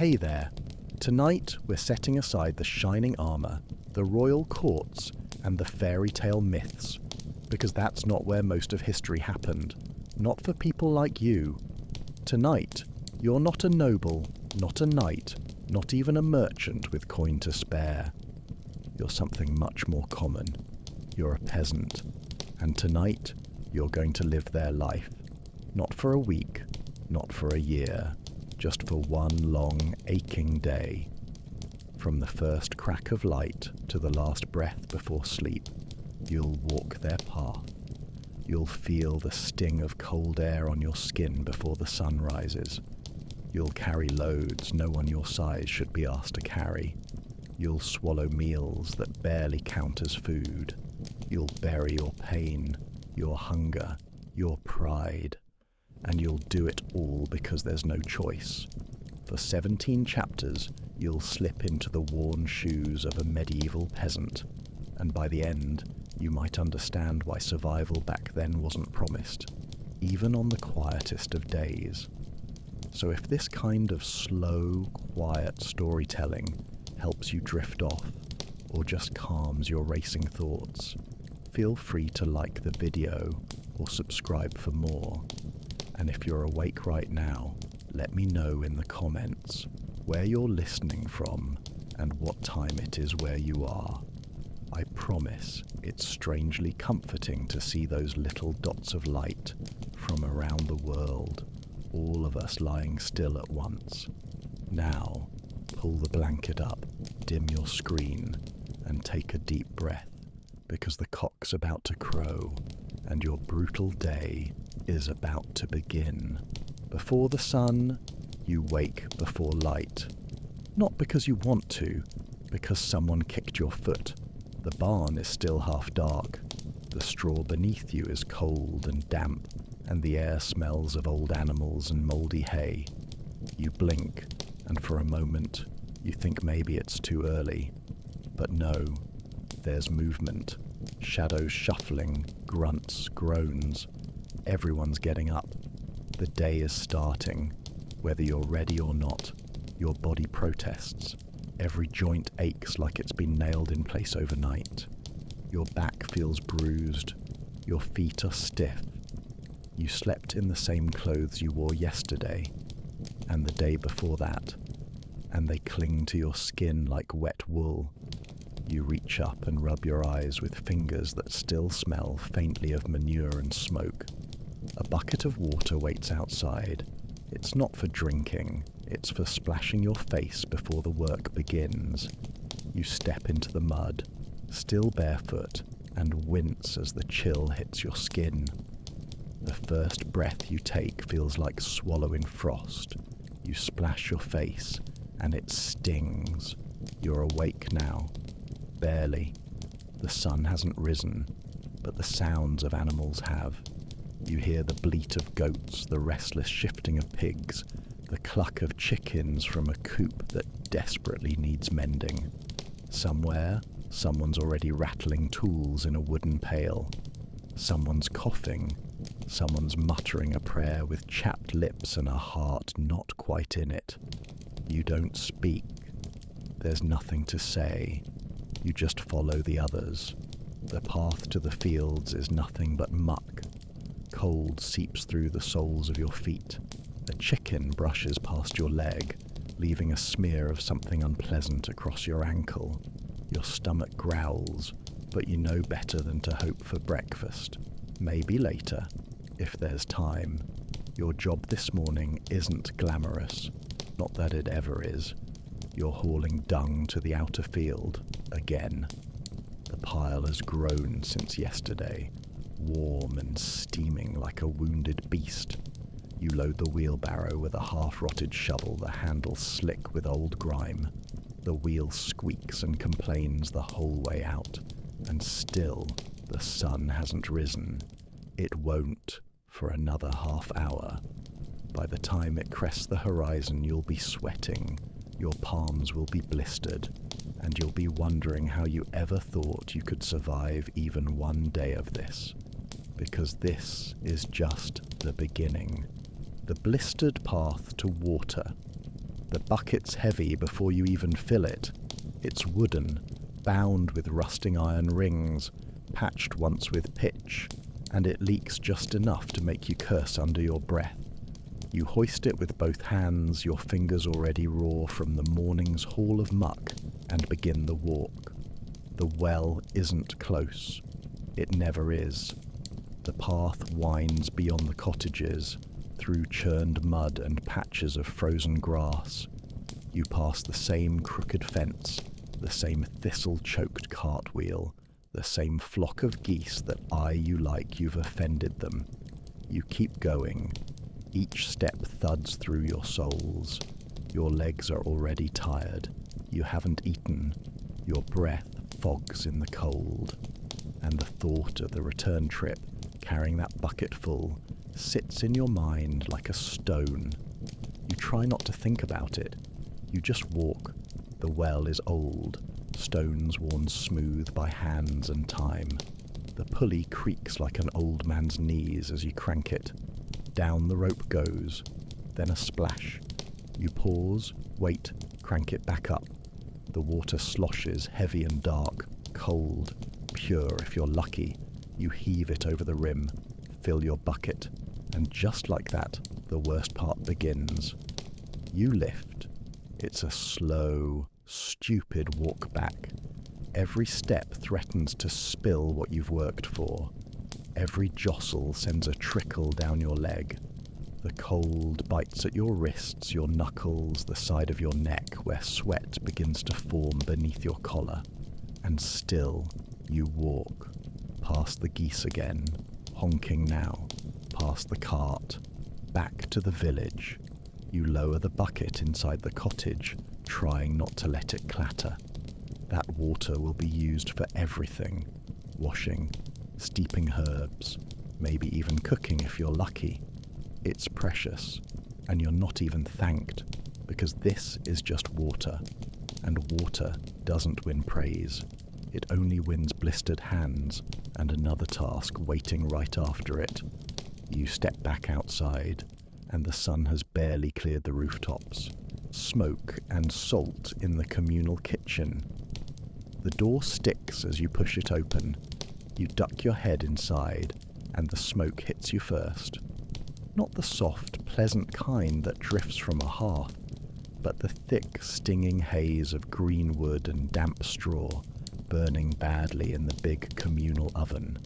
Hey there. Tonight we're setting aside the shining armor, the royal courts, and the fairy tale myths, because that's not where most of history happened. Not for people like you. Tonight, you're not a noble, not a knight, not even a merchant with coin to spare. You're something much more common. You're a peasant. And tonight, you're going to live their life. Not for a week, not for a year, just for one long, aching day. From the first crack of light to the last breath before sleep, you'll walk their path. You'll feel the sting of cold air on your skin before the sun rises. You'll carry loads no one your size should be asked to carry. You'll swallow meals that barely count as food. You'll bury your pain, your hunger, your pride. And you'll do it all because there's no choice. For 17 chapters, you'll slip into the worn shoes of a medieval peasant. And by the end, you might understand why survival back then wasn't promised, even on the quietest of days. So if this kind of slow, quiet storytelling helps you drift off, or just calms your racing thoughts, feel free to like the video or subscribe for more. And if you're awake right now, let me know in the comments where you're listening from and what time it is where you are. I promise it's strangely comforting to see those little dots of light from around the world, all of us lying still at once. Now, pull the blanket up, dim your screen, and take a deep breath, because the cock's about to crow, and your brutal day is about to begin. Before the sun, you wake before light. Not because you want to, because someone kicked your foot. The barn is still half dark. The straw beneath you is cold and damp, and the air smells of old animals and mouldy hay. You blink, and for a moment, you think maybe it's too early. But no, there's movement. Shadows shuffling, grunts, groans. Everyone's getting up. The day is starting. Whether you're ready or not, your body protests. Every joint aches like it's been nailed in place overnight. Your back feels bruised. Your feet are stiff. You slept in the same clothes you wore yesterday and the day before that, and they cling to your skin like wet wool. You reach up and rub your eyes with fingers that still smell faintly of manure and smoke. A bucket of water waits outside. It's not for drinking, it's for splashing your face before the work begins. You step into the mud, still barefoot, and wince as the chill hits your skin. The first breath you take feels like swallowing frost. You splash your face, and it stings. You're awake now. Barely. The sun hasn't risen, but the sounds of animals have. You hear the bleat of goats, the restless shifting of pigs, the cluck of chickens from a coop that desperately needs mending. Somewhere, someone's already rattling tools in a wooden pail. Someone's coughing. Someone's muttering a prayer with chapped lips and a heart not quite in it. You don't speak. There's nothing to say. You just follow the others. The path to the fields is nothing but muck. Cold seeps through the soles of your feet. A chicken brushes past your leg, leaving a smear of something unpleasant across your ankle. Your stomach growls, but you know better than to hope for breakfast. Maybe later, if there's time. Your job this morning isn't glamorous. Not that it ever is. You're hauling dung to the outer field, again. The pile has grown since yesterday, warm and steaming like a wounded beast. You load the wheelbarrow with a half-rotted shovel, the handle slick with old grime. The wheel squeaks and complains the whole way out, and still the sun hasn't risen. It won't for another half hour. By the time it crests the horizon, you'll be sweating, your palms will be blistered, and you'll be wondering how you ever thought you could survive even one day of this. Because this is just the beginning. The blistered path to water. The bucket's heavy before you even fill it. It's wooden, bound with rusting iron rings, patched once with pitch, and it leaks just enough to make you curse under your breath. You hoist it with both hands, your fingers already raw from the morning's haul of muck, and begin the walk. The well isn't close. It never is. The path winds beyond the cottages, through churned mud and patches of frozen grass. You pass the same crooked fence, the same thistle-choked cartwheel, the same flock of geese that you like you've offended them. You keep going. Each step thuds through your soles. Your legs are already tired. You haven't eaten. Your breath fogs in the cold. And the thought of the return trip, carrying that bucket full, sits in your mind like a stone. You try not to think about it. You just walk. The well is old, stones worn smooth by hands and time. The pulley creaks like an old man's knees as you crank it. Down the rope goes, then a splash. You pause, wait, crank it back up. The water sloshes, heavy and dark, cold, pure if you're lucky. You heave it over the rim, fill your bucket, and just like that, the worst part begins. You lift. It's a slow, stupid walk back. Every step threatens to spill what you've worked for. Every jostle sends a trickle down your leg. The cold bites at your wrists, your knuckles, the side of your neck where sweat begins to form beneath your collar. And still, you walk. Past the geese again, honking now. Past the cart. Back to the village. You lower the bucket inside the cottage, trying not to let it clatter. That water will be used for everything. Washing, steeping herbs, maybe even cooking if you're lucky. It's precious, and you're not even thanked, because this is just water, and water doesn't win praise. It only wins blistered hands and another task waiting right after it. You step back outside, and the sun has barely cleared the rooftops. Smoke and salt in the communal kitchen. The door sticks as you push it open. You duck your head inside, and the smoke hits you first. Not the soft, pleasant kind that drifts from a hearth, but the thick, stinging haze of green wood and damp straw, burning badly in the big communal oven.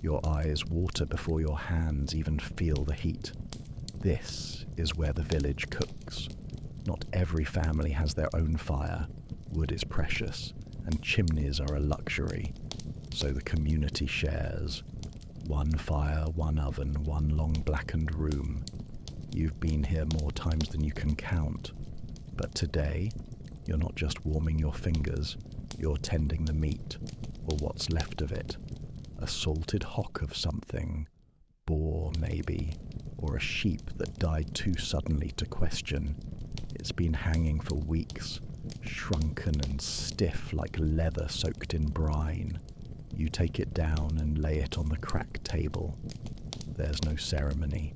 Your eyes water before your hands even feel the heat. This is where the village cooks. Not every family has their own fire. Wood is precious, and chimneys are a luxury. So the community shares. One fire, one oven, one long blackened room. You've been here more times than you can count. But today, you're not just warming your fingers, you're tending the meat, or what's left of it. A salted hock of something. Boar, maybe, or a sheep that died too suddenly to question. It's been hanging for weeks, shrunken and stiff like leather soaked in brine. You take it down and lay it on the cracked table. There's no ceremony,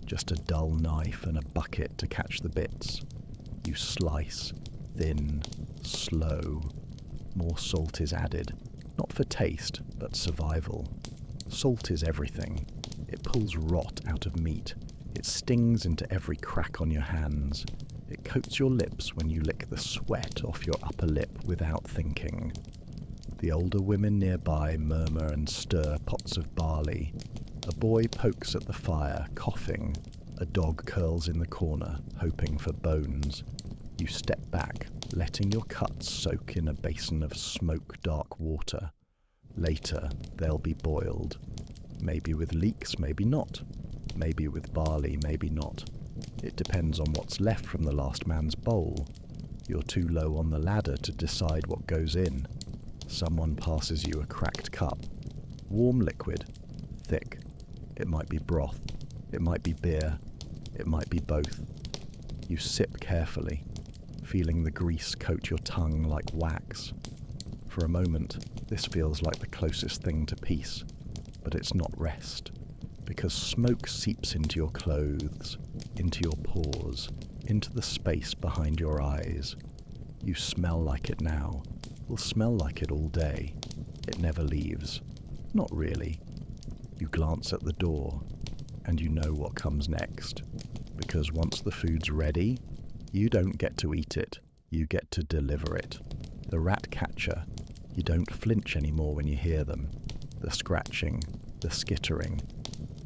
just a dull knife and a bucket to catch the bits. You slice, thin, slow. More salt is added, not for taste, but survival. Salt is everything. It pulls rot out of meat. It stings into every crack on your hands. It coats your lips when you lick the sweat off your upper lip without thinking. The older women nearby murmur and stir pots of barley. A boy pokes at the fire, coughing. A dog curls in the corner, hoping for bones. You step back, letting your cuts soak in a basin of smoke-dark water. Later, they'll be boiled. Maybe with leeks, maybe not. Maybe with barley, maybe not. It depends on what's left from the last man's bowl. You're too low on the ladder to decide what goes in. Someone passes you a cracked cup. Warm liquid, thick. It might be broth. It might be beer. It might be both. You sip carefully, feeling the grease coat your tongue like wax. For a moment, this feels like the closest thing to peace, but it's not rest, because smoke seeps into your clothes, into your pores, into the space behind your eyes. You smell like it now. Will smell like it all day. It never leaves. Not really. You glance at the door, and you know what comes next. Because once the food's ready, you don't get to eat it. You get to deliver it. The rat catcher. You don't flinch anymore when you hear them. The scratching, the skittering,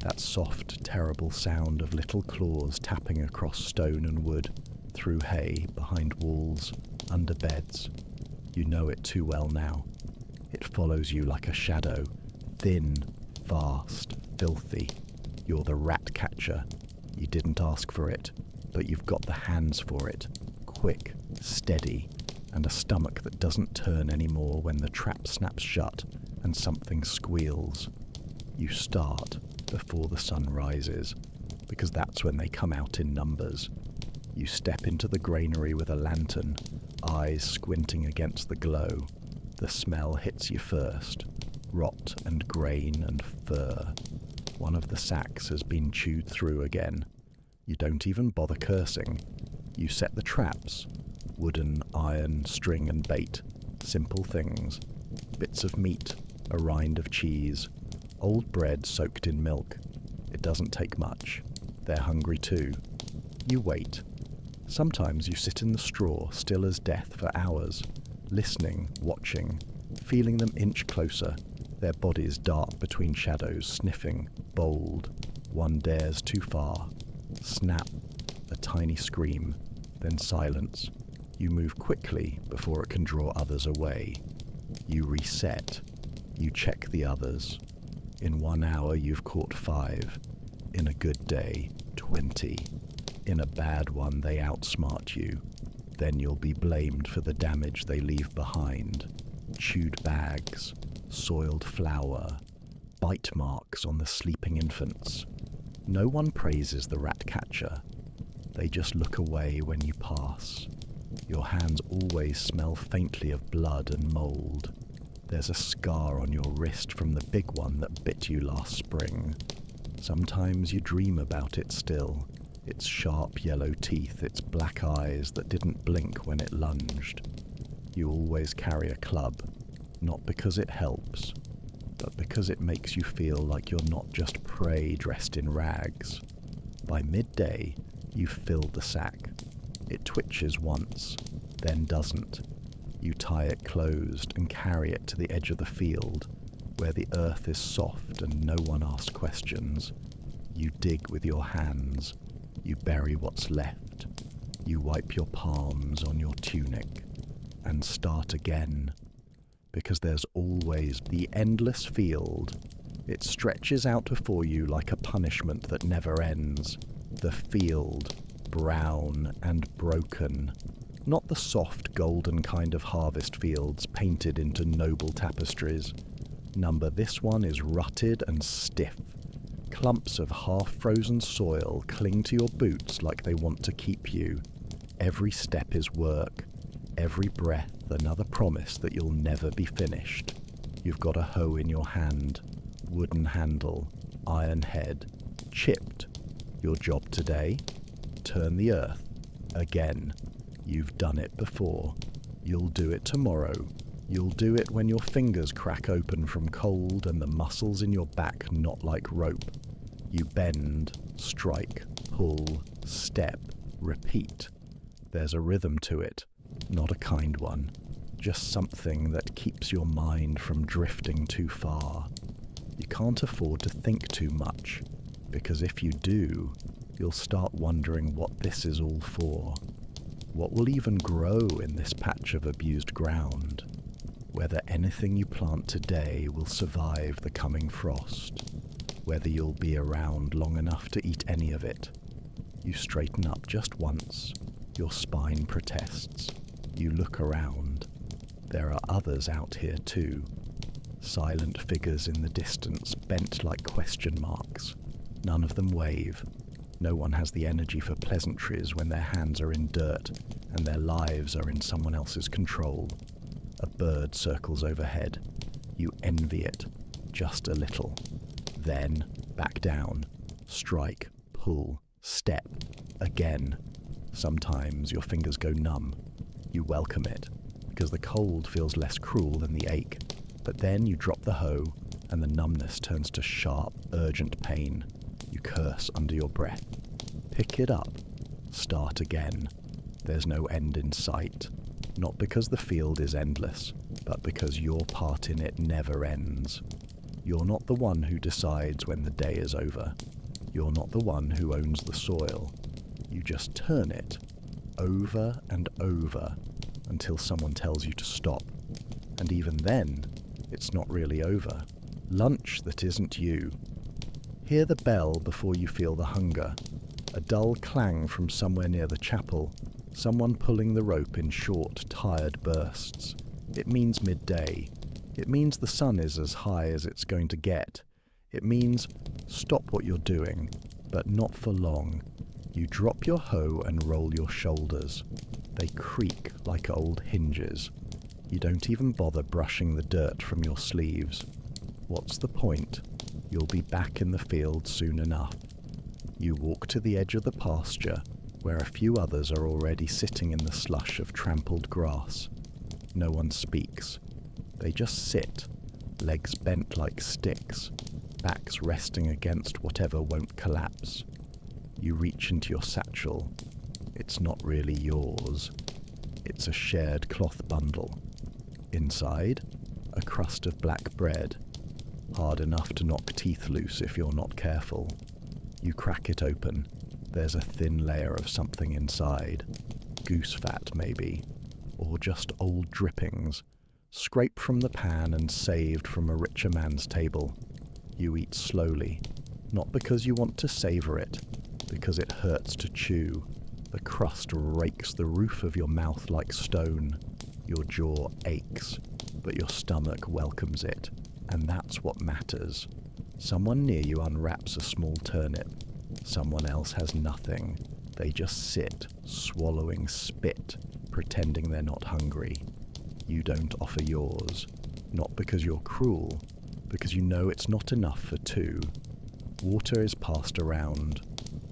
that soft, terrible sound of little claws tapping across stone and wood, through hay, behind walls, under beds. You know it too well now. It follows you like a shadow, thin, fast, filthy. You're the rat catcher. You didn't ask for it, but you've got the hands for it. Quick, steady, and a stomach that doesn't turn anymore when the trap snaps shut and something squeals. You start before the sun rises, because that's when they come out in numbers. You step into the granary with a lantern, eyes squinting against the glow. The smell hits you first, rot and grain and fur. One of the sacks has been chewed through again. You don't even bother cursing. You set the traps. Wooden, iron, string and bait. Simple things. Bits of meat, a rind of cheese, old bread soaked in milk. It doesn't take much. They're hungry too. You wait. Sometimes you sit in the straw, still as death, for hours, listening, watching, feeling them inch closer, their bodies dart between shadows, sniffing, bold. One dares too far. Snap, a tiny scream, then silence. You move quickly before it can draw others away. You reset. You check the others. In 1 hour you've caught 5. In a good day, 20. In a bad one they outsmart you. Then you'll be blamed for the damage they leave behind. Chewed bags, soiled flour, bite marks on the sleeping infants. No one praises the rat catcher. They just look away when you pass. Your hands always smell faintly of blood and mould. There's a scar on your wrist from the big one that bit you last spring. Sometimes you dream about it still. Its sharp yellow teeth, its black eyes that didn't blink when it lunged. You always carry a club, not because it helps, but because it makes you feel like you're not just prey dressed in rags. By midday, you've filled the sack. It twitches once, then doesn't. You tie it closed and carry it to the edge of the field, where the earth is soft and no one asks questions. You dig with your hands. You bury what's left. You wipe your palms on your tunic and start again, because there's always the endless field. It stretches out before you like a punishment that never ends. The field, brown and broken. Not the soft, golden kind of harvest fields painted into noble tapestries. Number this one is rutted and stiff. Clumps of half-frozen soil cling to your boots like they want to keep you. Every step is work. Every breath another promise that you'll never be finished. You've got a hoe in your hand. Wooden handle. Iron head. Chipped. Your job today? Turn the earth. Again. You've done it before. You'll do it tomorrow. You'll do it when your fingers crack open from cold and the muscles in your back knot like rope. You bend, strike, pull, step, repeat. There's a rhythm to it, not a kind one, just something that keeps your mind from drifting too far. You can't afford to think too much, because if you do, you'll start wondering what this is all for. What will even grow in this patch of abused ground? Whether anything you plant today will survive the coming frost. Whether you'll be around long enough to eat any of it. You straighten up just once. Your spine protests. You look around. There are others out here too. Silent figures in the distance, bent like question marks. None of them wave. No one has the energy for pleasantries when their hands are in dirt and their lives are in someone else's control. A bird circles overhead. You envy it, just a little. Then, back down. Strike, pull, step. Again. Sometimes your fingers go numb. You welcome it, because the cold feels less cruel than the ache. But then you drop the hoe, and the numbness turns to sharp, urgent pain. You curse under your breath. Pick it up. Start again. There's no end in sight. Not because the field is endless, but because your part in it never ends. You're not the one who decides when the day is over. You're not the one who owns the soil. You just turn it, over and over, until someone tells you to stop. And even then, it's not really over. Lunch that isn't you. Hear the bell before you feel the hunger. A dull clang from somewhere near the chapel. Someone pulling the rope in short, tired bursts. It means midday. It means the sun is as high as it's going to get. It means stop what you're doing, but not for long. You drop your hoe and roll your shoulders. They creak like old hinges. You don't even bother brushing the dirt from your sleeves. What's the point? You'll be back in the field soon enough. You walk to the edge of the pasture, where a few others are already sitting in the slush of trampled grass. No one speaks. They just sit, legs bent like sticks, backs resting against whatever won't collapse. You reach into your satchel. It's not really yours. It's a shared cloth bundle. Inside, a crust of black bread, hard enough to knock teeth loose if you're not careful. You crack it open. There's a thin layer of something inside. Goose fat, maybe. Or just old drippings, scraped from the pan and saved from a richer man's table. You eat slowly, not because you want to savor it, because it hurts to chew. The crust rakes the roof of your mouth like stone. Your jaw aches, but your stomach welcomes it, and that's what matters. Someone near you unwraps a small turnip. Someone else has nothing. They just sit, swallowing spit, pretending they're not hungry. You don't offer yours, not because you're cruel, because you know it's not enough for two. Water is passed around,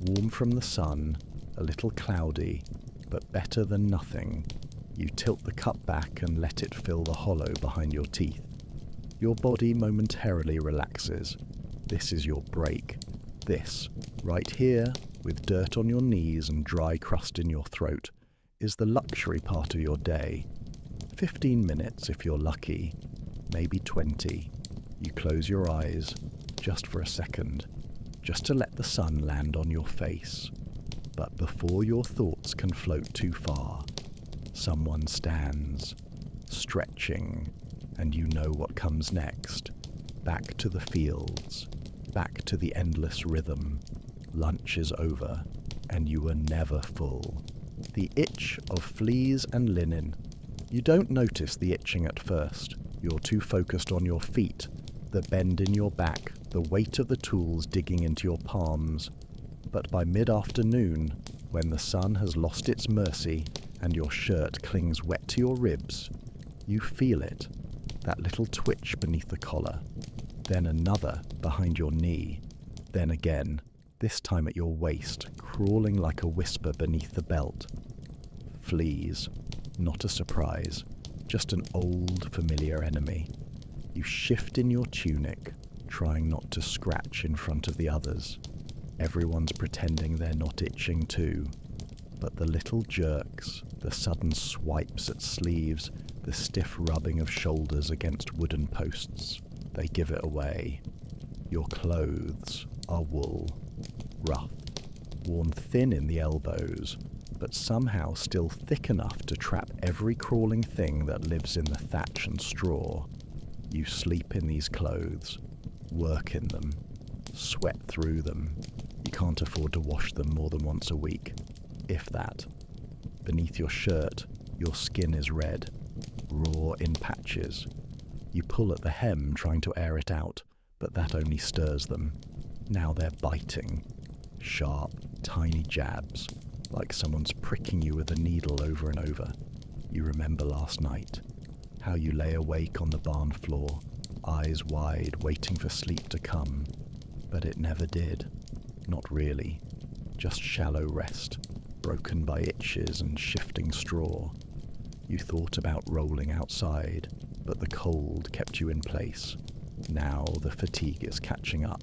warm from the sun, a little cloudy, but better than nothing. You tilt the cup back and let it fill the hollow behind your teeth. Your body momentarily relaxes. This is your break. This, right here, with dirt on your knees and dry crust in your throat, is the luxury part of your day. 15 minutes if you're lucky, maybe 20. You close your eyes, just for a second, just to let the sun land on your face. But before your thoughts can float too far, someone stands, stretching, and you know what comes next. Back to the fields, back to the endless rhythm. Lunch is over, and you were never full. The itch of fleas and linen. You don't notice the itching at first. You're too focused on your feet, the bend in your back, the weight of the tools digging into your palms. But by mid-afternoon, when the sun has lost its mercy and your shirt clings wet to your ribs, you feel it, that little twitch beneath the collar. Then another behind your knee. Then again, this time at your waist, crawling like a whisper beneath the belt. Fleas. Not a surprise, just an old, familiar enemy. You shift in your tunic, trying not to scratch in front of the others. Everyone's pretending they're not itching too. But the little jerks, the sudden swipes at sleeves, the stiff rubbing of shoulders against wooden posts, they give it away. Your clothes are wool, rough, worn thin in the elbows, but somehow still thick enough to trap every crawling thing that lives in the thatch and straw. You sleep in these clothes, work in them, sweat through them. You can't afford to wash them more than once a week, if that. Beneath your shirt, your skin is red, raw in patches. You pull at the hem trying to air it out, but that only stirs them. Now they're biting. Sharp, tiny jabs, like someone's pricking you with a needle over and over. You remember last night, how you lay awake on the barn floor, eyes wide, waiting for sleep to come. But it never did. Not really. Just shallow rest, broken by itches and shifting straw. You thought about rolling outside, but the cold kept you in place. Now the fatigue is catching up.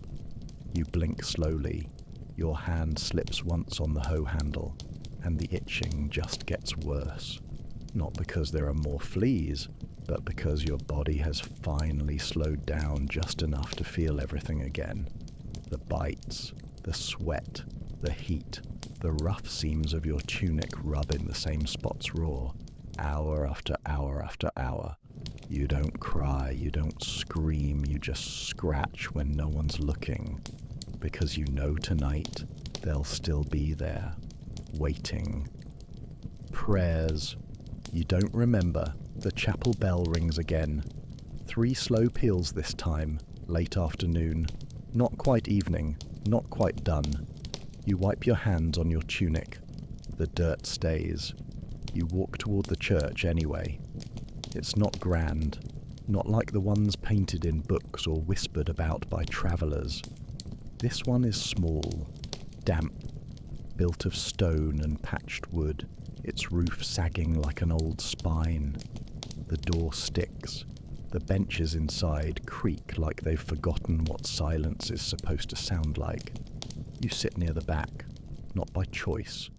You blink slowly. Your hand slips once on the hoe handle, and the itching just gets worse. Not because there are more fleas, but because your body has finally slowed down just enough to feel everything again. The bites, the sweat, the heat, the rough seams of your tunic rub in the same spots raw, hour after hour after hour. You don't cry, you don't scream, you just scratch when no one's looking, because you know tonight they'll still be there, waiting. Prayers. You don't remember. The chapel bell rings again. 3 slow peals this time, late afternoon. Not quite evening, not quite done. You wipe your hands on your tunic. The dirt stays. You walk toward the church anyway. It's not grand, not like the ones painted in books or whispered about by travellers. This one is small, damp, built of stone and patched wood, its roof sagging like an old spine. The door sticks. The benches inside creak like they've forgotten what silence is supposed to sound like. You sit near the back, not by choice,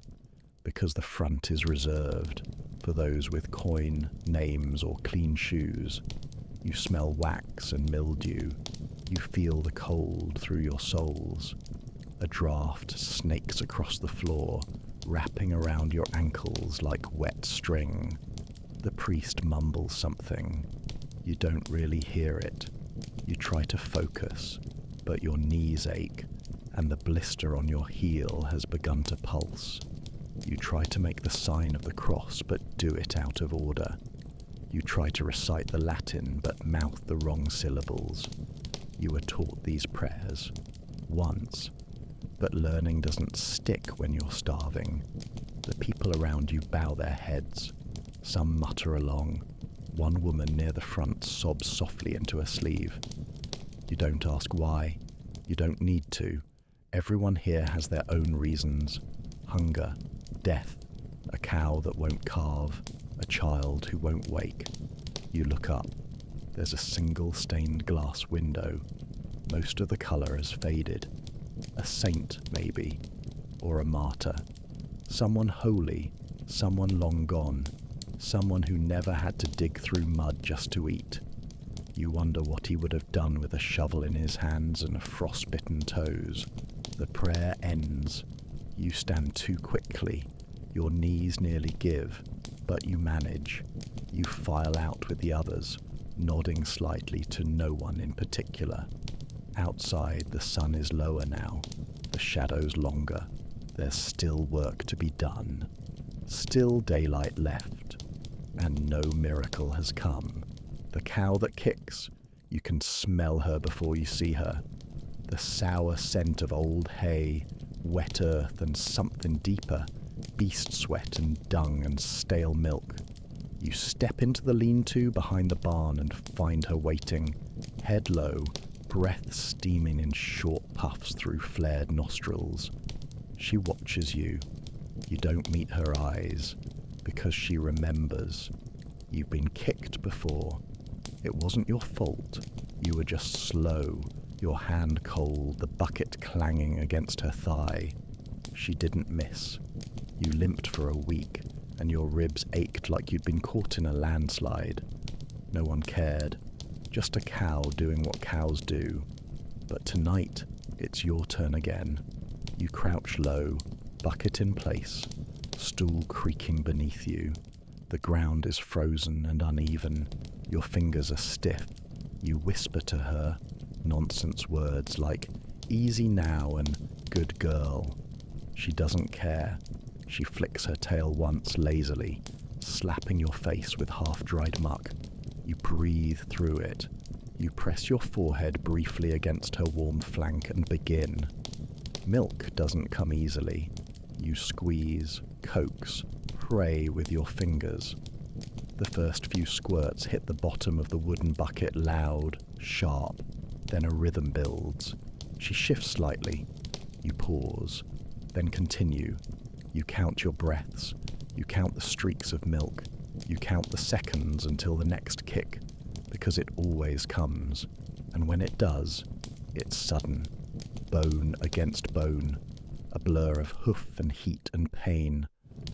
because the front is reserved for those with coin, names, or clean shoes. You smell wax and mildew. You feel the cold through your soles. A draft snakes across the floor, wrapping around your ankles like wet string. The priest mumbles something. You don't really hear it. You try to focus, but your knees ache, and the blister on your heel has begun to pulse. You try to make the sign of the cross, but do it out of order. You try to recite the Latin, but mouth the wrong syllables. You were taught these prayers once, but learning doesn't stick when you're starving. The people around you bow their heads. Some mutter along. One woman near the front sobs softly into her sleeve. You don't ask why. You don't need to. Everyone here has their own reasons. Hunger, death, a cow that won't calve, a child who won't wake. You look up. There's a single stained glass window. Most of the colour has faded. A saint, maybe, or a martyr. Someone holy, someone long gone, someone who never had to dig through mud just to eat. You wonder what he would have done with a shovel in his hands and frostbitten toes. The prayer ends. You stand too quickly. Your knees nearly give, but you manage. You file out with the others, nodding slightly to no one in particular. Outside, the sun is lower now, the shadows longer. There's still work to be done. Still daylight left, and no miracle has come. The cow that kicks, you can smell her before you see her. The sour scent of old hay, wet earth and something deeper, beast sweat and dung and stale milk. You step into the lean-to behind the barn and find her waiting, head low, breath steaming in short puffs through flared nostrils. She watches you. You don't meet her eyes, because she remembers. You've been kicked before. It wasn't your fault. You were just slow, your hand cold, the bucket clanging against her thigh. She didn't miss. You limped for a week, and your ribs ached like you'd been caught in a landslide. No one cared. Just a cow doing what cows do. But tonight, it's your turn again. You crouch low, bucket in place, stool creaking beneath you. The ground is frozen and uneven. Your fingers are stiff. You whisper to her nonsense words like, "Easy now" and "good girl." She doesn't care. She flicks her tail once lazily, slapping your face with half-dried muck. You breathe through it. You press your forehead briefly against her warm flank and begin. Milk doesn't come easily. You squeeze, coax, pray with your fingers. The first few squirts hit the bottom of the wooden bucket loud, sharp, then a rhythm builds. She shifts slightly. You pause, then continue. You count your breaths. You count the streaks of milk. You count the seconds until the next kick, because it always comes. And when it does, it's sudden. Bone against bone. A blur of hoof and heat and pain.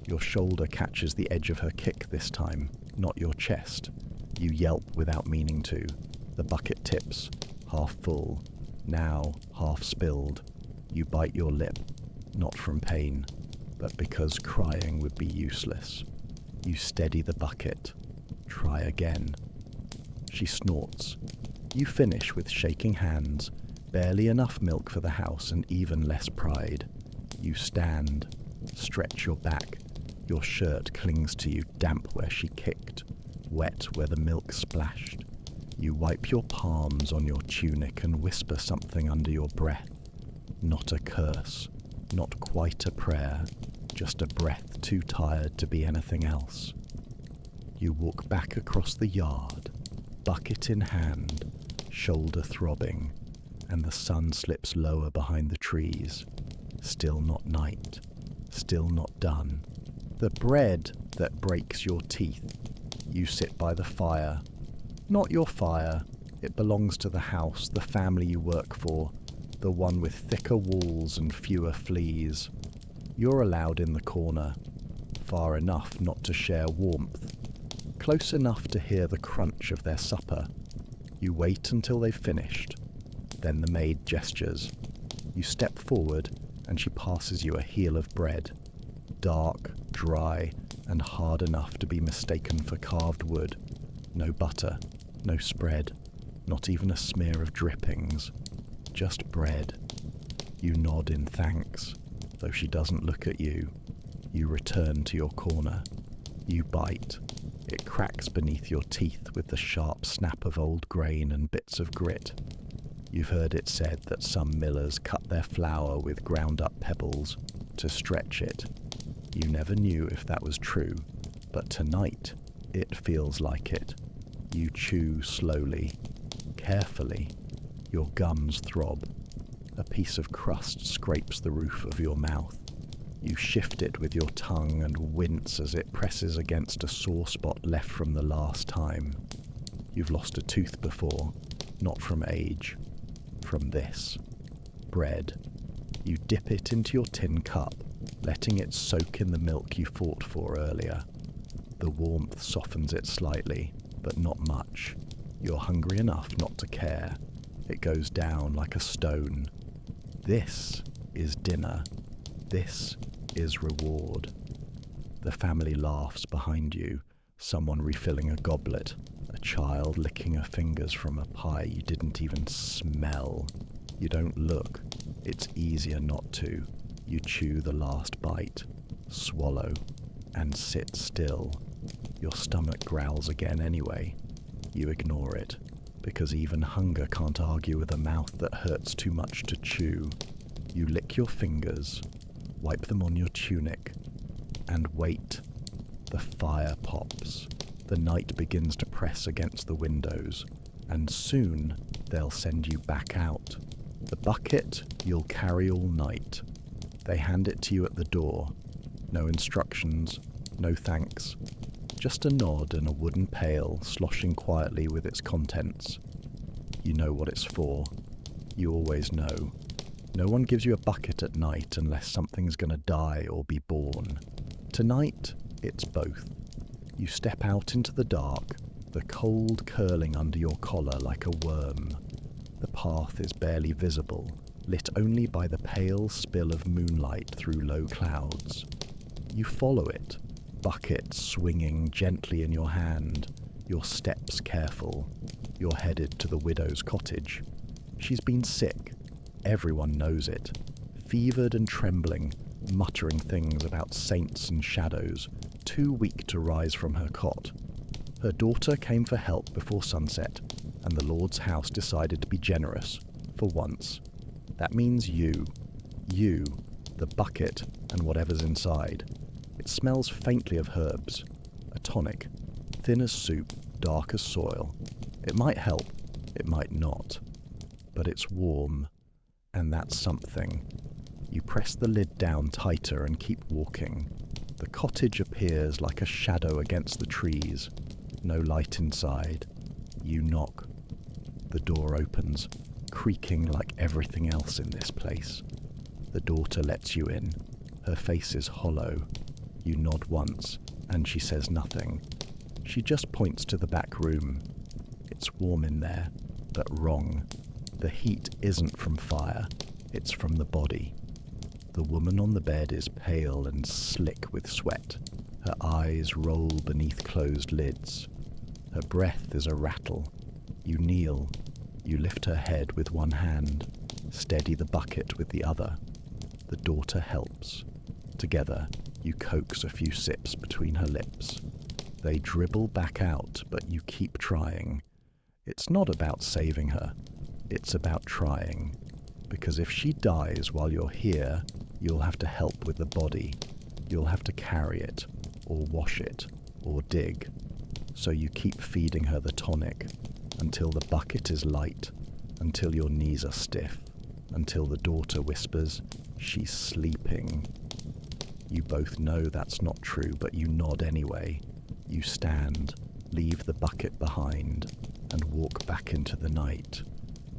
Your shoulder catches the edge of her kick this time, not your chest. You yelp without meaning to. The bucket tips, half full, now half spilled. You bite your lip, not from pain, but because crying would be useless. You steady the bucket. Try again. She snorts. You finish with shaking hands, barely enough milk for the house and even less pride. You stand, stretch your back. Your shirt clings to you, damp where she kicked, wet where the milk splashed. You wipe your palms on your tunic and whisper something under your breath. Not a curse, not quite a prayer, just a breath too tired to be anything else. You walk back across the yard, bucket in hand, shoulder throbbing, and the sun slips lower behind the trees. Still not night, still not done. The bread that breaks your teeth. You sit by the fire. Not your fire. It belongs to the house, the family you work for, the one with thicker walls and fewer fleas. You're allowed in the corner, far enough not to share warmth, close enough to hear the crunch of their supper. You wait until they've finished. Then the maid gestures. You step forward and she passes you a heel of bread. Dark, dry, and hard enough to be mistaken for carved wood. No butter, no spread, not even a smear of drippings. Just bread. You nod in thanks, though she doesn't look at you. You return to your corner. You bite. It cracks beneath your teeth with the sharp snap of old grain and bits of grit. You've heard it said that some millers cut their flour with ground-up pebbles to stretch it. You never knew if that was true, but tonight it feels like it. You chew slowly, carefully. Your gums throb. A piece of crust scrapes the roof of your mouth. You shift it with your tongue and wince as it presses against a sore spot left from the last time. You've lost a tooth before, not from age, from this. Bread. You dip it into your tin cup, letting it soak in the milk you fought for earlier. The warmth softens it slightly, but not much. You're hungry enough not to care. It goes down like a stone. This is dinner. This is reward. The family laughs behind you, someone refilling a goblet, a child licking her fingers from a pie you didn't even smell. You don't look. It's easier not to. You chew the last bite, swallow, and sit still. Your stomach growls again anyway. You ignore it, because even hunger can't argue with a mouth that hurts too much to chew. You lick your fingers, wipe them on your tunic, and wait. The fire pops. The night begins to press against the windows, and soon they'll send you back out. The bucket you'll carry all night. They hand it to you at the door. No instructions, no thanks. Just a nod and a wooden pail sloshing quietly with its contents. You know what it's for. You always know. No one gives you a bucket at night unless something's gonna die or be born. Tonight, it's both. You step out into the dark, the cold curling under your collar like a worm. The path is barely visible, lit only by the pale spill of moonlight through low clouds. You follow it, bucket swinging gently in your hand, your steps careful. You're headed to the widow's cottage. She's been sick. Everyone knows it. Fevered and trembling, muttering things about saints and shadows, too weak to rise from her cot. Her daughter came for help before sunset, and the Lord's house decided to be generous, for once. That means you, the bucket, and whatever's inside. It smells faintly of herbs, a tonic, thin as soup, dark as soil. It might help, it might not, but it's warm, and that's something. You press the lid down tighter and keep walking. The cottage appears like a shadow against the trees. No light inside. You knock. The door opens, creaking like everything else in this place. The daughter lets you in. Her face is hollow. You nod once, and she says nothing. She just points to the back room. It's warm in there, but wrong. The heat isn't from fire, it's from the body. The woman on the bed is pale and slick with sweat. Her eyes roll beneath closed lids. Her breath is a rattle. You kneel. You lift her head with one hand, steady the bucket with the other. The daughter helps. Together, you coax a few sips between her lips. They dribble back out, but you keep trying. It's not about saving her. It's about trying. Because if she dies while you're here, you'll have to help with the body. You'll have to carry it, or wash it, or dig. So you keep feeding her the tonic, until the bucket is light, until your knees are stiff, until the daughter whispers, "She's sleeping." You both know that's not true, but you nod anyway. You stand, leave the bucket behind, and walk back into the night.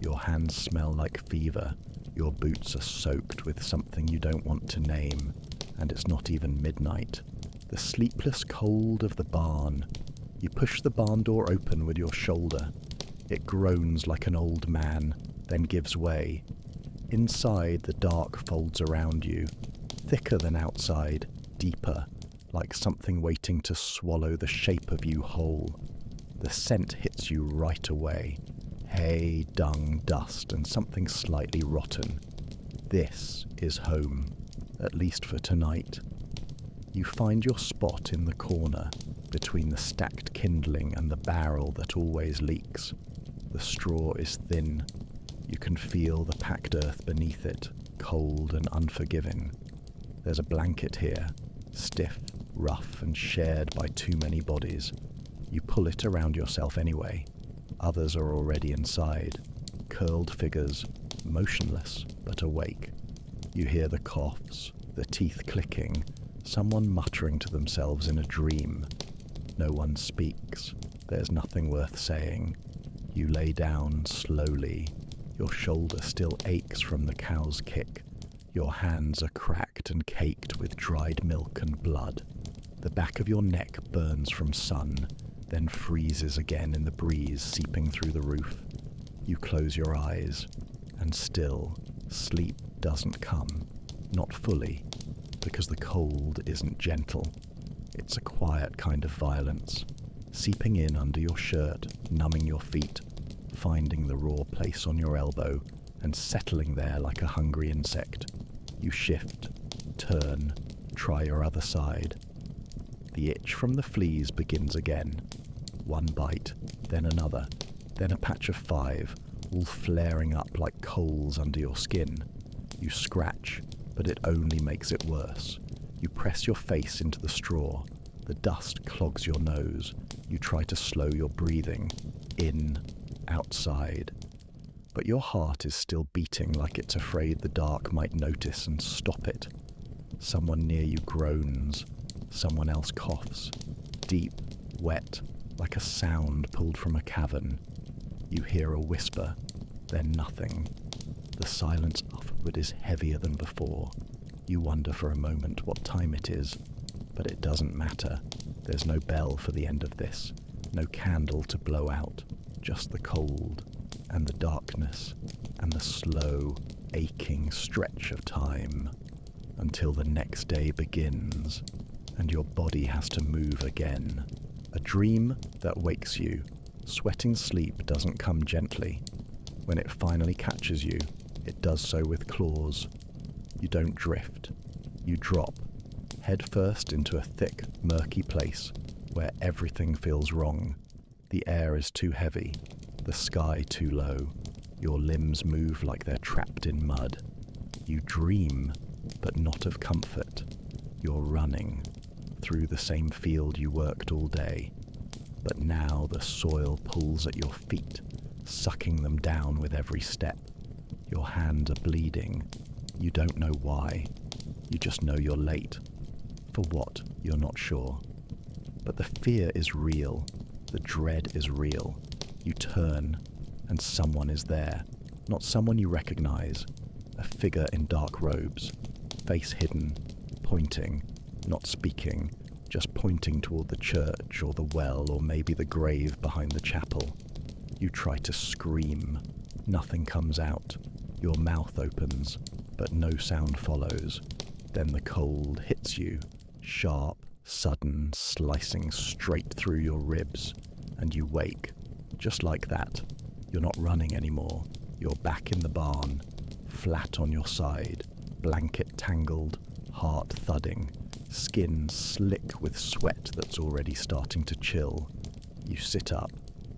Your hands smell like fever. Your boots are soaked with something you don't want to name, and it's not even midnight. The sleepless cold of the barn. You push the barn door open with your shoulder. It groans like an old man, then gives way. Inside, the dark folds around you, thicker than outside, deeper, like something waiting to swallow the shape of you whole. The scent hits you right away. Hay, dung, dust, and something slightly rotten. This is home, at least for tonight. You find your spot in the corner, between the stacked kindling and the barrel that always leaks. The straw is thin. You can feel the packed earth beneath it, cold and unforgiving. There's a blanket here, stiff, rough, and shared by too many bodies. You pull it around yourself anyway. Others are already inside, curled figures, motionless but awake. You hear the coughs, the teeth clicking, someone muttering to themselves in a dream. No one speaks. There's nothing worth saying. You lay down slowly. Your shoulder still aches from the cow's kick. Your hands are cracked and caked with dried milk and blood. The back of your neck burns from sun, then freezes again in the breeze seeping through the roof. You close your eyes, and still, sleep doesn't come. Not fully, because the cold isn't gentle. It's a quiet kind of violence, seeping in under your shirt, numbing your feet, finding the raw place on your elbow, and settling there like a hungry insect. You shift, turn, try your other side. The itch from the fleas begins again. One bite, then another, then a patch of 5, all flaring up like coals under your skin. You scratch, but it only makes it worse. You press your face into the straw. The dust clogs your nose. You try to slow your breathing. In, outside. But your heart is still beating like it's afraid the dark might notice and stop it. Someone near you groans. Someone else coughs. Deep, wet, like a sound pulled from a cavern. You hear a whisper, then nothing. The silence upward is heavier than before. You wonder for a moment what time it is, but it doesn't matter. There's no bell for the end of this, no candle to blow out, just the cold, and the darkness, and the slow, aching stretch of time, until the next day begins, and your body has to move again. A dream that wakes you. Sweating sleep doesn't come gently. When it finally catches you, it does so with claws. You don't drift. You drop, head first into a thick, murky place where everything feels wrong. The air is too heavy, the sky too low. Your limbs move like they're trapped in mud. You dream, but not of comfort. You're running through the same field you worked all day. But now the soil pulls at your feet, sucking them down with every step. Your hands are bleeding. You don't know why. You just know you're late. For what, you're not sure. But the fear is real. The dread is real. You turn, and someone is there. Not someone you recognize. A figure in dark robes, face hidden, pointing, not speaking, just pointing toward the church or the well or maybe the grave behind the chapel. You try to scream. Nothing comes out. Your mouth opens, but no sound follows. Then the cold hits you, sharp, sudden, slicing straight through your ribs, and you wake. Just like that. You're not running anymore. You're back in the barn, flat on your side, blanket tangled, heart thudding, skin slick with sweat that's already starting to chill. You sit up,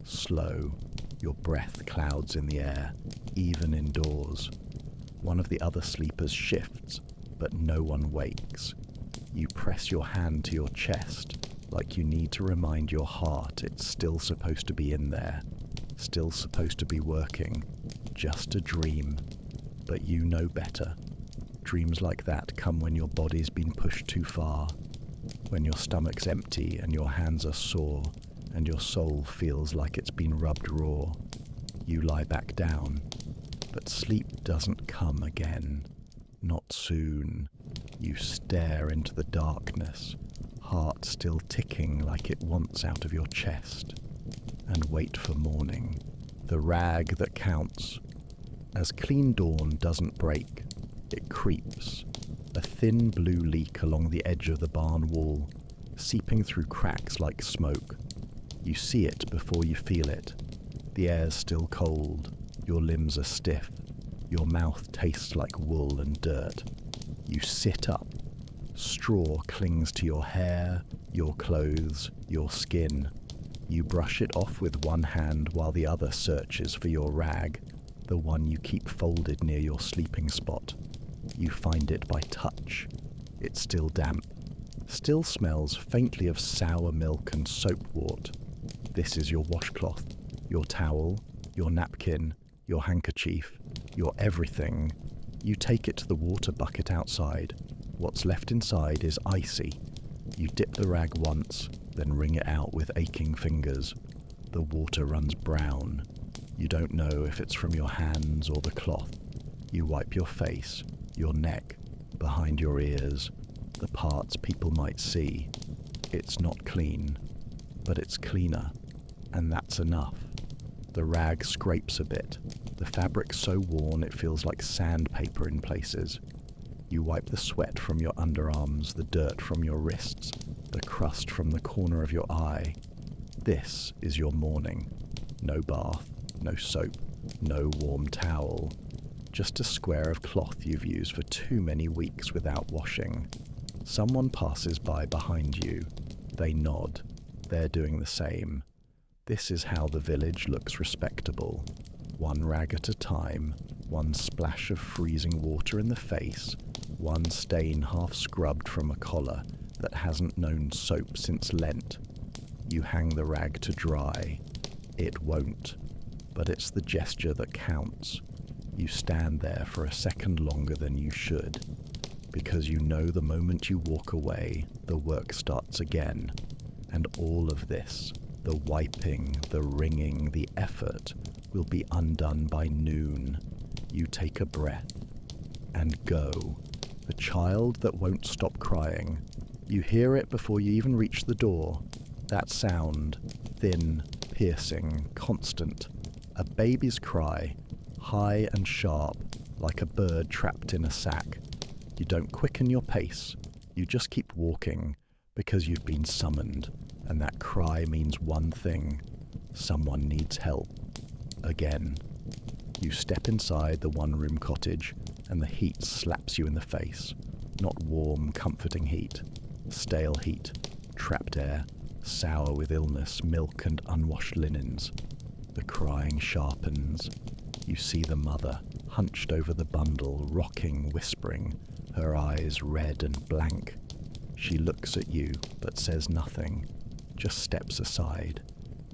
slow, your breath clouds in the air, even indoors. One of the other sleepers shifts, but no one wakes. You press your hand to your chest, like you need to remind your heart it's still supposed to be in there, still supposed to be working, just a dream. But you know better. Dreams like that come when your body's been pushed too far, when your stomach's empty and your hands are sore, and your soul feels like it's been rubbed raw. You lie back down, but sleep doesn't come again. Not soon. You stare into the darkness, heart still ticking like it wants out of your chest, and wait for morning, the rag that counts. As clean dawn doesn't break, it creeps, a thin blue leak along the edge of the barn wall, seeping through cracks like smoke. You see it before you feel it. The air's still cold, your limbs are stiff, your mouth tastes like wool and dirt. You sit up. Straw clings to your hair, your clothes, your skin. You brush it off with one hand while the other searches for your rag, the one you keep folded near your sleeping spot. You find it by touch. It's still damp. Still smells faintly of sour milk and soap wort. This is your washcloth, your towel, your napkin, your handkerchief, your everything. You take it to the water bucket outside. What's left inside is icy. You dip the rag once, then wring it out with aching fingers. The water runs brown. You don't know if it's from your hands or the cloth. You wipe your face, your neck, behind your ears, the parts people might see. It's not clean, but it's cleaner, and that's enough. The rag scrapes a bit, the fabric so worn it feels like sandpaper in places. You wipe the sweat from your underarms, the dirt from your wrists, the crust from the corner of your eye. This is your morning. No bath, no soap, no warm towel. Just a square of cloth you've used for too many weeks without washing. Someone passes by behind you. They nod. They're doing the same. This is how the village looks respectable. One rag at a time, one splash of freezing water in the face, one stain half scrubbed from a collar that hasn't known soap since Lent. You hang the rag to dry. It won't, but it's the gesture that counts. You stand there for a second longer than you should, because you know the moment you walk away, the work starts again, and all of this, the wiping, the wringing, the effort, will be undone by noon. You take a breath and go. The child that won't stop crying. You hear it before you even reach the door. That sound, thin, piercing, constant. A baby's cry, high and sharp, like a bird trapped in a sack. You don't quicken your pace. You just keep walking, because you've been summoned, and that cry means one thing. Someone needs help. Again. You step inside the one-room cottage, and the heat slaps you in the face. Not warm, comforting heat. Stale heat. Trapped air. Sour with illness, milk and unwashed linens. The crying sharpens. You see the mother, hunched over the bundle, rocking, whispering, her eyes red and blank. She looks at you, but says nothing, just steps aside.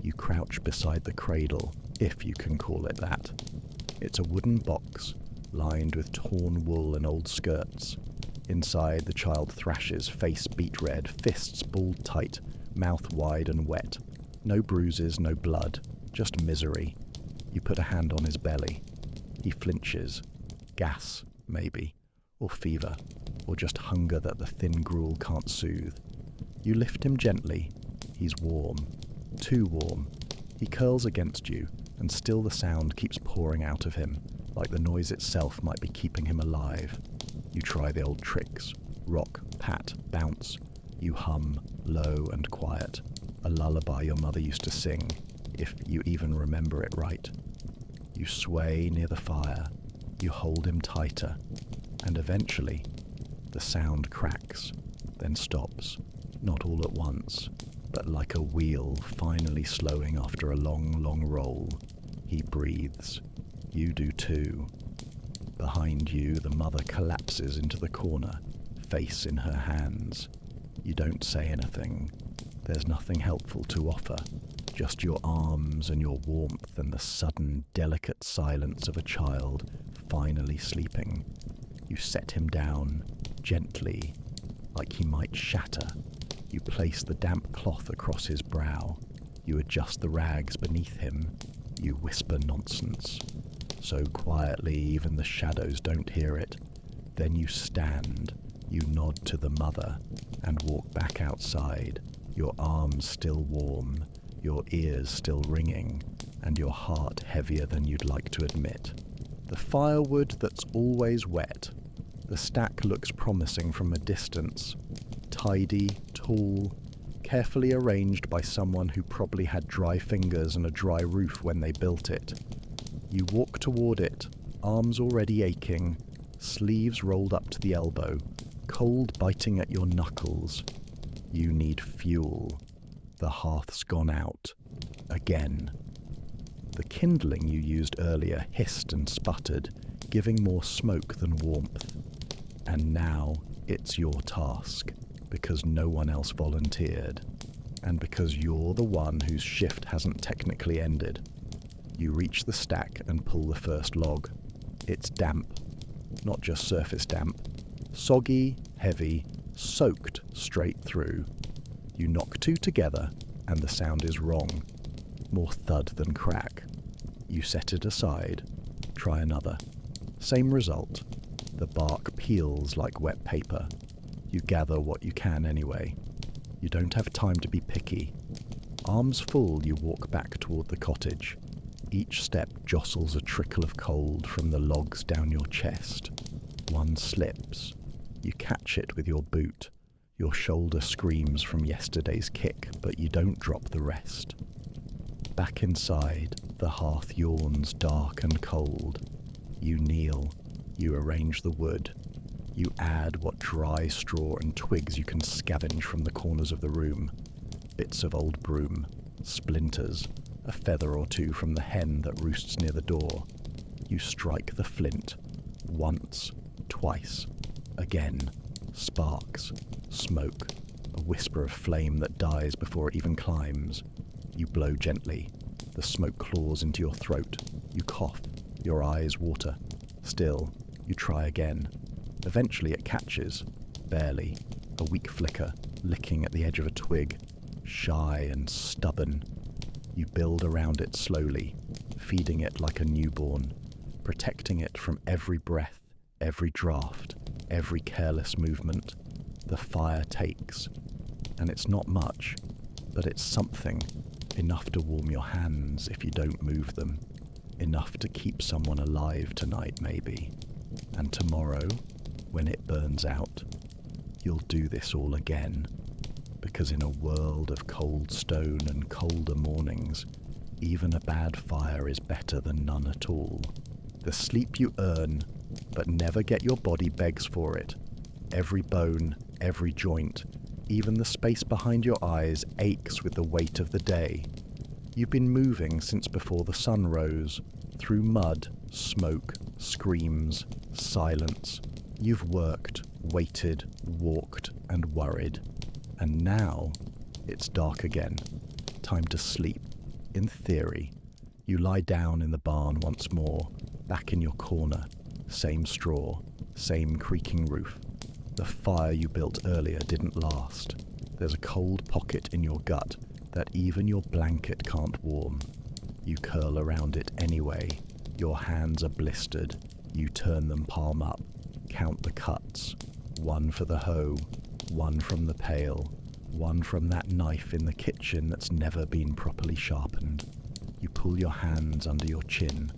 You crouch beside the cradle, if you can call it that. It's a wooden box, lined with torn wool and old skirts. Inside, the child thrashes, face beet red, fists balled tight, mouth wide and wet. No bruises, no blood, just misery. You put a hand on his belly. He flinches. Gas, maybe, or fever, or just hunger that the thin gruel can't soothe. You lift him gently. He's warm. Too warm. He curls against you, and still the sound keeps pouring out of him, like the noise itself might be keeping him alive. You try the old tricks. Rock, pat, bounce. You hum, low and quiet. A lullaby your mother used to sing, if you even remember it right. You sway near the fire. You hold him tighter. And eventually, the sound cracks, then stops. Not all at once, but like a wheel finally slowing after a long, long roll. He breathes. You do too. Behind you, the mother collapses into the corner, face in her hands. You don't say anything. There's nothing helpful to offer, just your arms and your warmth and the sudden, delicate silence of a child finally sleeping. You set him down, gently, like he might shatter. You place the damp cloth across his brow. You adjust the rags beneath him. You whisper nonsense. So quietly even the shadows don't hear it. Then you stand, you nod to the mother, and walk back outside, your arms still warm, your ears still ringing, and your heart heavier than you'd like to admit. The firewood that's always wet. The stack looks promising from a distance. Tidy, tall, carefully arranged by someone who probably had dry fingers and a dry roof when they built it. You walk toward it, arms already aching, sleeves rolled up to the elbow, cold biting at your knuckles. You need fuel. The hearth's gone out. Again. The kindling you used earlier hissed and sputtered, giving more smoke than warmth. And now it's your task, because no one else volunteered, and because you're the one whose shift hasn't technically ended. You reach the stack and pull the first log. It's damp, not just surface damp. Soggy, heavy, soaked straight through. You knock two together, and the sound is wrong. More thud than crack. You set it aside. Try another. Same result. The bark peels like wet paper. You gather what you can anyway. You don't have time to be picky. Arms full, you walk back toward the cottage. Each step jostles a trickle of cold from the logs down your chest. One slips. You catch it with your boot. Your shoulder screams from yesterday's kick, but you don't drop the rest. Back inside, the hearth yawns dark and cold. You kneel. You arrange the wood. You add what dry straw and twigs you can scavenge from the corners of the room. Bits of old broom, splinters, a feather or two from the hen that roosts near the door. You strike the flint. Once, twice, again. Sparks, smoke, a whisper of flame that dies before it even climbs. You blow gently. The smoke claws into your throat. You cough. Your eyes water. Still, you try again. Eventually it catches. Barely. A weak flicker, licking at the edge of a twig. Shy and stubborn. You build around it slowly, feeding it like a newborn, protecting it from every breath, every draft, every careless movement. The fire takes. And it's not much, but it's something. Enough to warm your hands if you don't move them. Enough to keep someone alive tonight, maybe. And tomorrow, when it burns out, you'll do this all again. Because in a world of cold stone and colder mornings, even a bad fire is better than none at all. The sleep you earn, but never get your body begs for it. Every bone, every joint, even the space behind your eyes aches with the weight of the day. You've been moving since before the sun rose, through mud, smoke, screams, silence. You've worked, waited, walked, and worried. And now, it's dark again. Time to sleep. In theory. You lie down in the barn once more, back in your corner, Same straw, same creaking roof. The fire you built earlier didn't last. There's a cold pocket in your gut that even your blanket can't warm. You curl around it anyway. Your hands are blistered. You turn them palm up. Count the cuts. One for the hoe, one from the pail, one from that knife in the kitchen that's never been properly sharpened. You pull your hands under your chin,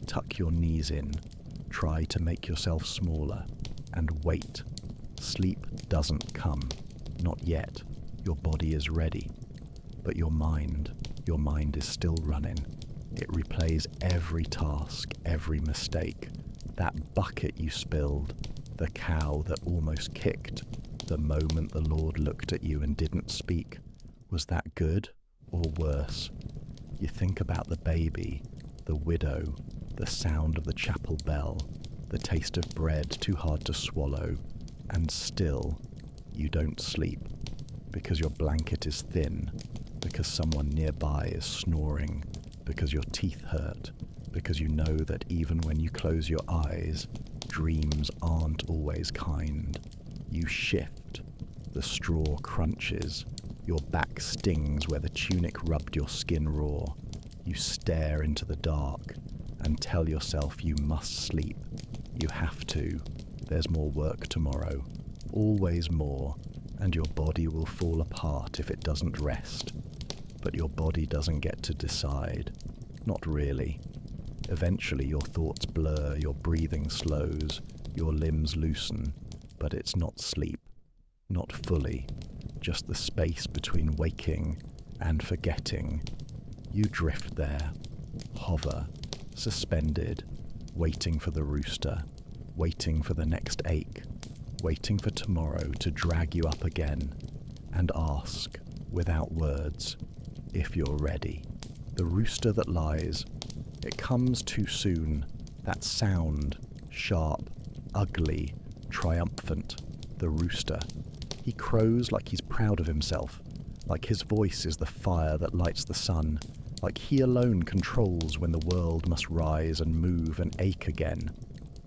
tuck your knees in, try to make yourself smaller, and wait. Sleep doesn't come. Not yet. Your body is ready. But your mind is still running. It replays every task, every mistake. That bucket you spilled, the cow that almost kicked, the moment the Lord looked at you and didn't speak. Was that good or worse? You think about the baby, the widow, the sound of the chapel bell, the taste of bread too hard to swallow, and still you don't sleep because your blanket is thin, because someone nearby is snoring, because your teeth hurt, because you know that even when you close your eyes, dreams aren't always kind. You shift, the straw crunches, your back stings where the tunic rubbed your skin raw. You stare into the dark and tell yourself you must sleep. You have to. There's more work tomorrow, always more, and your body will fall apart if it doesn't rest. But your body doesn't get to decide. Not really. Eventually your thoughts blur, your breathing slows, your limbs loosen, but it's not sleep. Not fully. Just the space between waking and forgetting. You drift there, hover, suspended, waiting for the rooster, waiting for the next ache, waiting for tomorrow to drag you up again, and ask, without words, if you're ready. The rooster that lies, it comes too soon, that sound, sharp, ugly, triumphant, the rooster. He crows like he's proud of himself, like his voice is the fire that lights the sun, like he alone controls when the world must rise and move and ache again.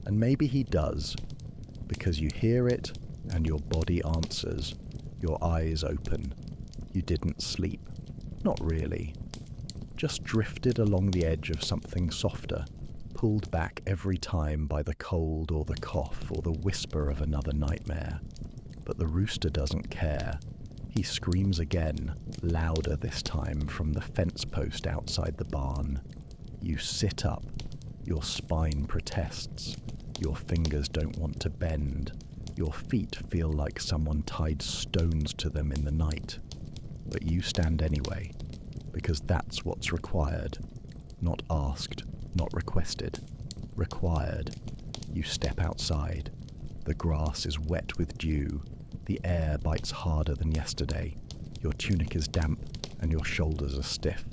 And maybe he does, because you hear it and your body answers, your eyes open. You didn't sleep. Not really. Just drifted along the edge of something softer, pulled back every time by the cold or the cough or the whisper of another nightmare. But the rooster doesn't care. He screams again, louder this time from the fence post outside the barn. You sit up. Your spine protests. Your fingers don't want to bend. Your feet feel like someone tied stones to them in the night. But you stand anyway, because that's what's required. Not asked, not requested. Required. You step outside. The grass is wet with dew. The air bites harder than yesterday. Your tunic is damp and your shoulders are stiff.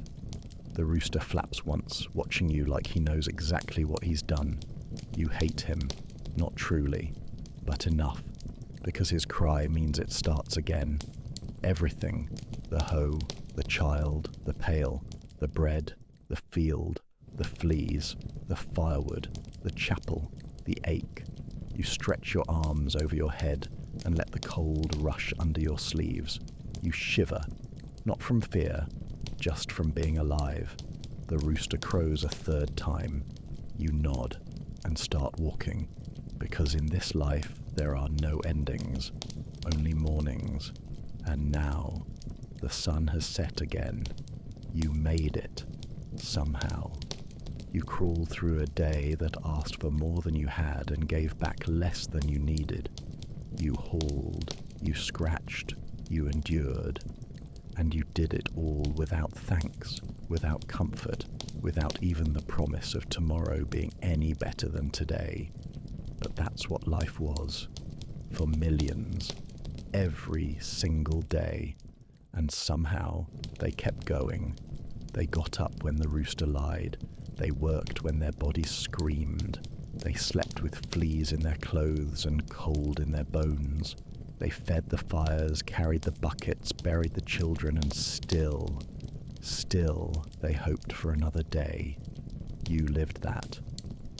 The rooster flaps once, watching you like he knows exactly what he's done. You hate him, not truly, but enough, because his cry means it starts again. Everything, the hoe, the child, the pail, the bread, the field, the fleas, the firewood, the chapel, the ache. You stretch your arms over your head and let the cold rush under your sleeves. You shiver, not from fear, just from being alive. The rooster crows a third time. You nod and start walking, because in this life there are no endings, only mornings. And now the sun has set again. You made it, somehow. You crawl through a day that asked for more than you had and gave back less than you needed. You hauled, you scratched, you endured, and you did it all without thanks, without comfort, without even the promise of tomorrow being any better than today. But that's what life was, for millions, every single day, and somehow they kept going. They got up when the rooster lied, they worked when their bodies screamed, they slept with fleas in their clothes and cold in their bones. They fed the fires, carried the buckets, buried the children, and still they hoped for another day. You lived that,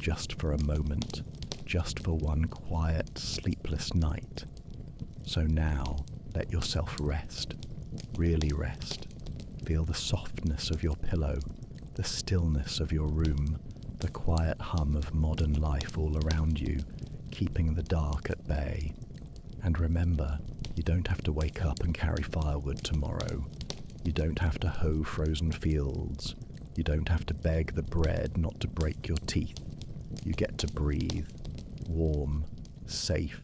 just for a moment, just for one quiet, sleepless night. So now, let yourself rest. Really rest. Feel the softness of your pillow, the stillness of your room, the quiet hum of modern life all around you, keeping the dark at bay. And remember, you don't have to wake up and carry firewood tomorrow. You don't have to hoe frozen fields. You don't have to beg the bread not to break your teeth. You get to breathe, warm, safe,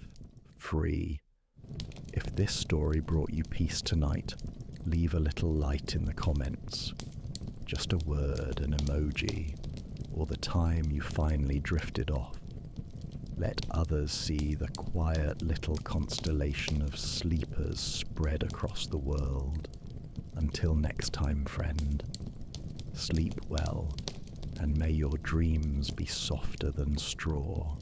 free. If this story brought you peace tonight, leave a little light in the comments. Just a word, an emoji, or the time you finally drifted off. Let others see the quiet little constellation of sleepers spread across the world. Until next time, friend, sleep well, and may your dreams be softer than straw.